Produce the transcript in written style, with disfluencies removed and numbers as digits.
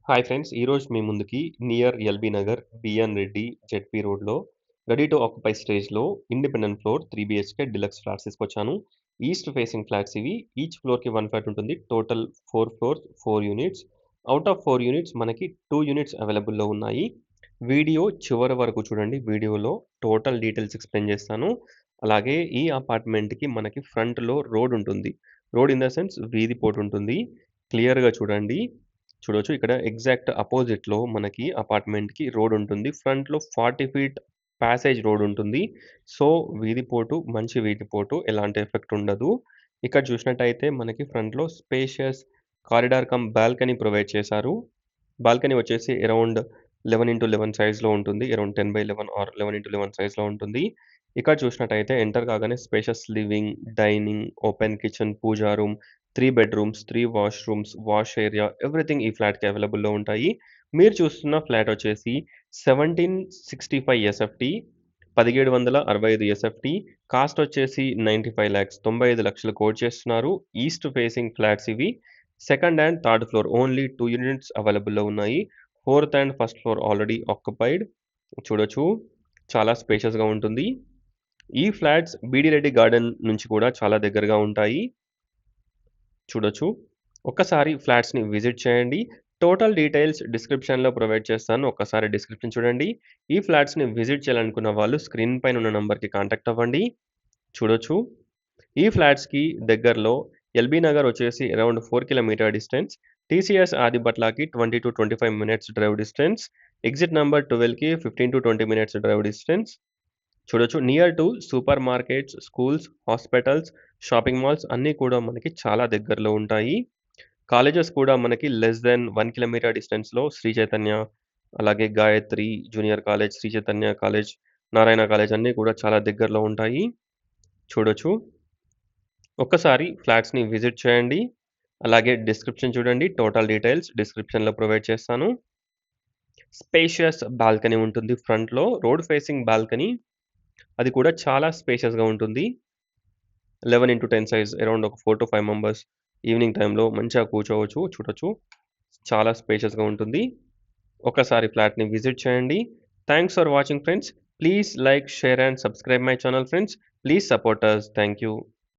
Hi friends. ఈరోజు మీ ముందుకి near LB Nagar, BN Reddy, ZP రోడ్‌లో రెడీ టు ఆక్యుపై స్టేజ్‌లో independent floor 3 BHK deluxe flats తీసుకొచ్చాను. ఈస్ట్ ఫేసింగ్ ఫ్లాట్స్ ఇవి. ఈచ్ ఫ్లోర్‌కి 1 ఫ్లాట్ ఉంటుంది. Total 4 floors, 4 units. Out of 4 units మనకి 2 యూనిట్స్ అవైలబుల్‌లో ఉన్నాయి. వీడియో చివరి వరకు చూడండి. వీడియోలో టోటల్ డీటెయిల్స్ ఎక్స్‌ప్లెయిన్ చేస్తాను. అలాగే ఈ అపార్ట్మెంట్‌కి మనకి ఫ్రంట్‌లో రోడ్ ఉంటుంది. రోడ్ ఇన్ ద సెన్స్ వీధి పోటు ఉంటుంది. క్లియర్‌గా చూడండి. చూడొచ్చు ఇక్కడ ఎగ్జాక్ట్ అపోజిట్‌లో మనకి అపార్ట్మెంట్‌కి రోడ్ ఉంటుంది. ఫ్రంట్‌లో 40 ఫీట్ ప్యాసేజ్ రోడ్ ఉంటుంది. సో, వీధిపోటు మంచి వీధిపోటు ఎలాంటి ఎఫెక్ట్ ఉండదు. ఇక్కడ చూసినట్టయితే మనకి ఫ్రంట్‌లో spacious corridor come balcony provide చేశారు. బాల్కనీ వచ్చేసి అరౌండ్ 11x11 సైజ్‌లో ఉంటుంది. అరౌండ్ 10/11 ఆర్ 11x11 సైజ్‌లో ఉంటుంది. ఇక్కడ చూసినట్టయితే ఎంటర్ కాగానే spacious living, dining, open kitchen, puja room, 3 bedrooms, 3 washrooms, wash area everything ఈ ఫ్లాట్‌కి అవైలబుల్‌లో ఉంటాయి. మీరు చూస్తున్న ఫ్లాట్ వచ్చేసి 1765 ఎస్ఎఫ్‌టి, 1765 ఎస్ఎఫ్‌టి. కాస్ట్ వచ్చేసి 95,95 లక్షలు కోట్ చేస్తున్నారు. ఈస్ట్ ఫేసింగ్ ఫ్లాట్స్ ఇవి. Second and third floor only 2 units అవైలబుల్‌లో ఉన్నాయి. Fourth and first floor already occupied. చూడొచ్చు. చాలా స్పేషియస్‌గా ఉంటుంది. ఈ ఫ్లాట్స్ బీడీ రెడ్డి గార్డెన్ నుంచి కూడా చాలా దగ్గరగా ఉంటాయి. చూడొచ్చు. ఒక్కసారి ఫ్లాట్స్‌ని విజిట్ చేయండి. టోటల్ డీటెయిల్స్ డిస్క్రిప్షన్‌లో ప్రొవైడ్ చేస్తాను. ఒక్కసారి డిస్క్రిప్షన్ చూడండి. ఈ ఫ్లాట్స్‌ని విజిట్ చేయాలనుకున్న వాళ్ళు స్క్రీన్ పైన ఉన్న నంబర్‌కి కాంటాక్ట్ అవ్వండి. చూడొచ్చు. ఈ ఫ్లాట్స్‌కి దగ్గరలో ఎల్బీ నగర్ వచ్చేసి అరౌండ్ 4 కిలోమీటర్ డిస్టెన్స్. టీసీఎస్ ఆదిబట్లకి 20-25 minutes drive distance. Exit number 12కి 15-20 మినిట్స్ డ్రైవ్ డిస్టెన్స్. చూడొచ్చు. Near to super markets, schools, hospitals, shopping malls అన్నీ కూడా మనకి చాలా దగ్గరలో ఉంటాయి. కాలేజెస్ కూడా మనకి లెస్ దెన్ 1 కిలోమీటర్ డిస్టెన్స్‌లో శ్రీ చైతన్య, అలాగే Gayatri junior college, Sri Chaitanya college, Narayana college అన్నీ కూడా చాలా దగ్గరలో ఉంటాయి. చూడొచ్చు. ఒక్కసారి ఫ్లాట్స్‌ని విజిట్ చేయండి. అలాగే డిస్క్రిప్షన్ చూడండి. టోటల్ డీటెయిల్స్ డిస్క్రిప్షన్‌లో ప్రొవైడ్ చేస్తాను. స్పేషియస్ బాల్కనీ ఉంటుంది ఫ్రంట్‌లో. Road facing balcony. అది కూడా చాలా స్పేషియస్‌గా ఉంటుంది. 11x10 సైజ్ అరౌండ్ ఒక 4-5 మెంబర్స్ ఈవినింగ్ టైమ్‌లో మంచిగా కూర్చోవచ్చు. చూడొచ్చు. చాలా స్పేషియస్‌గా ఉంటుంది. ఒక్కసారి ఫ్లాట్‌ని విజిట్ చేయండి. Thanks for watching friends. Please like, share and subscribe my channel friends. Please support us. Thank you.